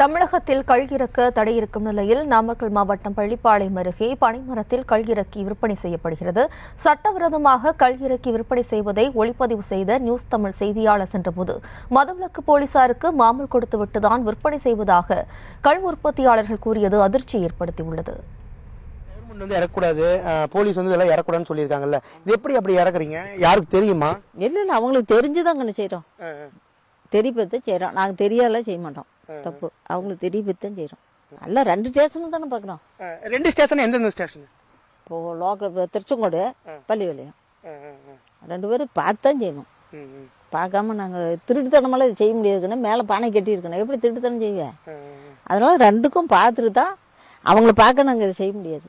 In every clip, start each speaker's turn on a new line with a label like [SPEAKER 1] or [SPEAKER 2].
[SPEAKER 1] தமிழகத்தில் கள் இறக்க தடை இருக்கும் நிலையில் நாமக்கல் மாவட்டம் பள்ளிப்பாளையம் அருகே பனைமரத்தில் கள் இறக்கி விற்பனை செய்யப்படுகிறது. சட்டவிரோதமாக கள் இறக்கி விற்பனை செய்வதை ஒளிப்பதிவு செய்த நியூஸ் தமிழ் செய்தியாளர் சென்றபோது மதுவிலக்கு போலீசாருக்கு மாமூல் கொடுத்துவிட்டுதான் விற்பனை செய்வதாக கள் உற்பத்தியாளர்கள் கூறியது அதிர்ச்சியை ஏற்படுத்தியுள்ளது.
[SPEAKER 2] இறக்கூடாது, போலீஸ் இதெல்லாம் இறக்கூடாதுன்னு சொல்லியிருக்காங்கல்ல, இது எப்படி அப்படி இறக்குறீங்க? யாருக்கு தெரியுமா?
[SPEAKER 3] இல்லை அவங்களுக்கு தெரிஞ்சுதான் செய்கிறோம், தெரியப்பத்தான் செய்கிறோம். நாங்கள் தெரியாதெல்லாம் செய்ய மாட்டோம். தப்பு அவங்களுக்கு தெரியப்பத்தான் செய்கிறோம். நல்லா 2 ஸ்டேஷனும் தானே பார்க்குறோம்.
[SPEAKER 2] 2 ஸ்டேஷன் எந்தெந்த ஸ்டேஷன்?
[SPEAKER 3] இப்போது லோக்கல் திருச்செங்கோடு, பள்ளிப்பாளையம் 2 பேரும் பார்த்து தான் செய்யணும். பார்க்காம நாங்கள் திருட்டுத்தனமெல்லாம் இது செய்ய முடியாதுக்குன்னா மேலே பானை கட்டியிருக்கணும். எப்படி திருட்டுத்தனம் செய்வேன்? அதனால 2க்கும் பார்த்துட்டு தான் அவங்கள பார்க்க நாங்கள் இதை செய்ய முடியாது.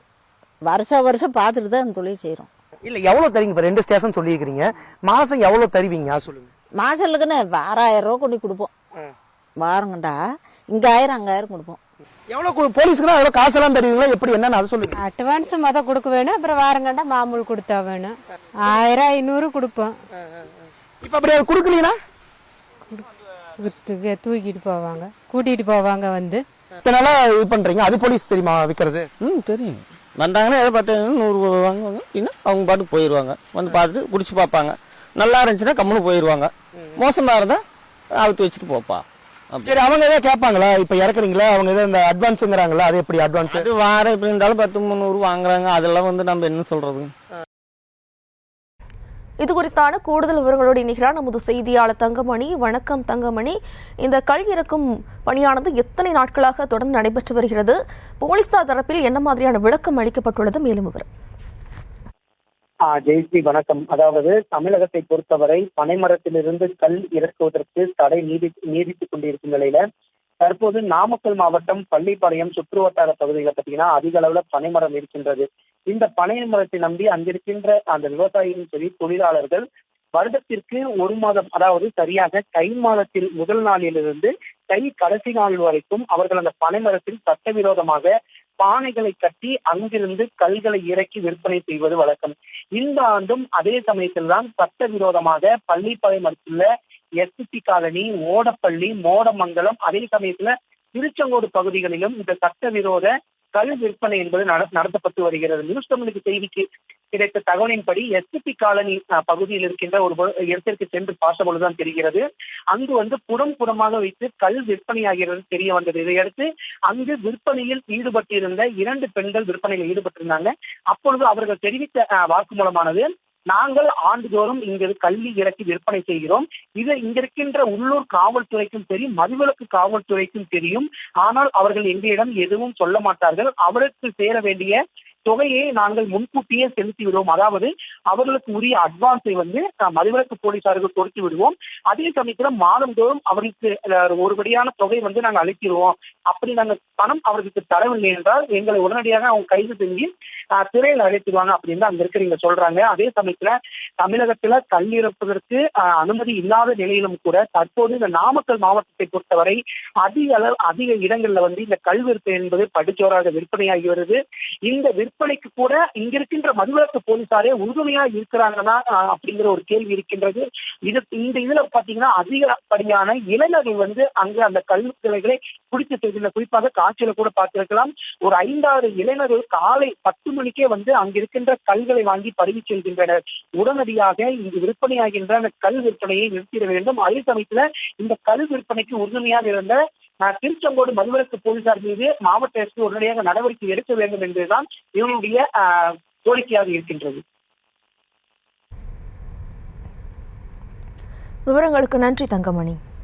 [SPEAKER 3] வருஷம் பார்த்துட்டு தான் அந்த தொழில் செய்கிறோம்.
[SPEAKER 2] இல்லை எவ்வளோ தருவீங்க? இப்போ 2 ஸ்டேஷன் சொல்லியிருக்கிறீங்க, மாதம் எவ்வளோ தருவீங்க சொல்லுங்க.
[SPEAKER 3] மாதம் இல்லைக்குன்னு 6000 ரூபா கொண்டு கொடுப்போம். வாரங்கண்டா இங்கே 1000 அங்கே 1000 கொடுப்போம்.
[SPEAKER 2] எவ்வளோ போலீஸ்க்குன்னா எவ்வளோ காசெல்லாம் தருவீங்களா? எப்படி என்னன்னு அதை சொல்லுங்க.
[SPEAKER 4] அட்வான்ஸ் மொதல் கொடுக்க வேணும், அப்புறம் வாரங்கண்டா மாமூல் கொடுத்தா வேணும். 1000 500 கொடுப்போம்.
[SPEAKER 2] இப்போ அப்படி அது கொடுக்கலீங்கன்னா
[SPEAKER 4] தூக்கிட்டு போவாங்க, கூட்டிகிட்டு போவாங்க. வந்து
[SPEAKER 2] இதனால இது பண்ணுறீங்க. அது போலீஸ் தெரியுமா விற்கிறது?
[SPEAKER 5] தெரியும். வந்தாங்கன்னா எதை பார்த்தீங்கன்னா 100 வாங்குவாங்க, இல்லைன்னா அவங்க பாட்டுக்கு போயிடுவாங்க. வந்து பார்த்துட்டு குடிச்சு பார்ப்பாங்க. நல்லா இருந்துச்சுன்னா கம்முன்னு போயிடுவாங்க. மோசமாக இருந்தால் அவுத்து வச்சுட்டு போப்பா.
[SPEAKER 2] சரி, அவங்க எதாவது கேட்பாங்களா? இப்போ இறக்குறீங்களா, அவங்க எதாவது இந்த அட்வான்ஸுங்கிறாங்களா? அது எப்படி அட்வான்ஸ்?
[SPEAKER 5] அது வாரம் எப்படி இருந்தாலும் 10 300 வாங்குறாங்க. அதெல்லாம் நம்ம என்ன சொல்றது?
[SPEAKER 1] இது குறித்தான கூடுதல் விவரங்களோடு இணைகிறார் நமது செய்தியாளர் தங்கமணி. வணக்கம் தங்கமணி. இந்த கள் இறக்கும் பணியானது எத்தனை நாட்களாக தொடர்ந்து நடைபெற்று வருகிறது? போலீசார் தரப்பில் என்ன மாதிரியான விளக்கம் அளிக்கப்பட்டுள்ளது? மேலும் விவரம்.
[SPEAKER 6] ஜெயஸ்ரீ வணக்கம். அதாவது தமிழகத்தை பொறுத்தவரை பனைமரத்திலிருந்து கல் இறக்குவதற்கு தடை நீடித்துக் கொண்டிருக்கும் நிலையில தற்போது நாமக்கல் மாவட்டம் பள்ளிப்பாளையம் சுற்றுவட்டார பகுதிகளை பார்த்தீங்கன்னா அதிக அளவுல பனைமரம் இருக்கின்றது. இந்த பனை மரத்தை நம்பி அங்கிருக்கின்ற அந்த விவசாயிகளும் சரி, தொழிலாளர்கள் வருடத்திற்கு 1 மாதம், அதாவது சரியாக தை மாதத்தில் முதல் நாளிலிருந்து தை கடைசி நாள் வரைக்கும் அவர்கள் அந்த பனைமரத்தில் சட்டவிரோதமாக பானைகளை கட்டி அங்கிருந்து கல்களை இறக்கி விற்பனை செய்வது வழக்கம். இந்த ஆண்டும் அதே சமயத்தில் தான் சட்டவிரோதமாக பள்ளிப்பாளையம் அடுத்துள்ள எஸ்பி காலனி, ஓடப்பள்ளி, மோடமங்கலம், அதே சமயத்துல திருச்செங்கோடு பகுதிகளிலும் இந்த சட்டவிரோத கல் விற்பனை என்பது நடத்தப்பட்டு வருகிறது. நியூஸ் தமிழுக்கு செய்திக்கு கிடைத்த தகவலின்படி எஸ்பி காலனி பகுதியில் இருக்கின்ற ஒரு இடத்திற்கு சென்று பார்த்தபொழுதுதான் தெரிகிறது. அங்கு புறமாக வைத்து கல் விற்பனையாகிறது தெரிய வந்தது. இதையடுத்து அங்கு விற்பனையில் ஈடுபட்டிருந்த 2 பெண்கள் விற்பனையில் ஈடுபட்டிருந்தாங்க. அப்பொழுது அவர்கள் தெரிவித்த வாக்குமூலமானது, நாங்கள் ஆண்டுதோறும் இங்கு கல்வி இறக்கி விற்பனை செய்கிறோம். இது இங்கிருக்கின்ற உள்ளூர் காவல்துறைக்கும் சரி, மதுவிலக்கு காவல்துறைக்கும் தெரியும். ஆனால் அவர்கள் எங்களிடம் எதுவும் சொல்ல மாட்டார்கள். அவருக்கு சேர வேண்டிய தொகையை நாங்கள் முன்கூட்டியே செலுத்தி விடுவோம். அதாவது அவர்களுக்கு உரிய அட்வான்ஸை மதுவிலக்கு போலீசாருக்கு கொடுத்து விடுவோம். அதே சமயத்துல மாதந்தோறும் அவர்களுக்கு ஒருபடியான தொகை நாங்கள் அளித்திடுவோம். அப்படி நாங்கள் பணம் அவர்களுக்கு தரவில்லை என்றால் எங்களை உடனடியாக அவங்க கைது செஞ்சு சிறையில் அழைத்துடுவாங்க அப்படின்னு அங்க இருக்கிறவங்க சொல்றாங்க. அதே சமயத்துல தமிழகத்துல கல் இறப்பதற்கு அனுமதி இல்லாத நிலையிலும் கூட தற்போது இந்த நாமக்கல் மாவட்டத்தை பொறுத்தவரை அதிக இடங்கள்ல இந்த கல் விற்பனை என்பது படிச்சோராக விற்பனையாகி வருது. இந்த விற்பனைக்கு கூட இங்க இருக்கின்ற மதுவிலக்கு போலீசாரே உறுதுணையா இருக்கிறாங்கன்னா அப்படிங்கிற ஒரு கேள்வி இருக்கின்றது. இதுல பாத்தீங்கன்னா அதிகப்படியான இளைஞர்கள் அங்கு அந்த கல்விகளை குடித்து செல்கின்ற, குறிப்பாக காட்சியில கூட பார்த்திருக்கலாம். ஒரு 5-6 இளைஞர்கள் காலை 10 மணிக்கே அங்க இருக்கின்ற கல்களை வாங்கி பருகி செல்கின்றனர். உடனடியாக இங்கு விற்பனையாகின்ற அந்த கல் விற்பனையை நிறுத்திட வேண்டும். அதே சமயத்துல இந்த கல் விற்பனைக்கு உறுதுணையாக இருந்த திருச்செங்கோடு மதுவிலக்கு போலீசார் மீது மாவட்ட எஸ்பி உடனடியாக நடவடிக்கை எடுக்க வேண்டும் என்பதுதான் இவங்களுடைய கோரிக்கையாக இருக்கின்றது.
[SPEAKER 1] விவரங்களுக்கு நன்றி தங்கமணி.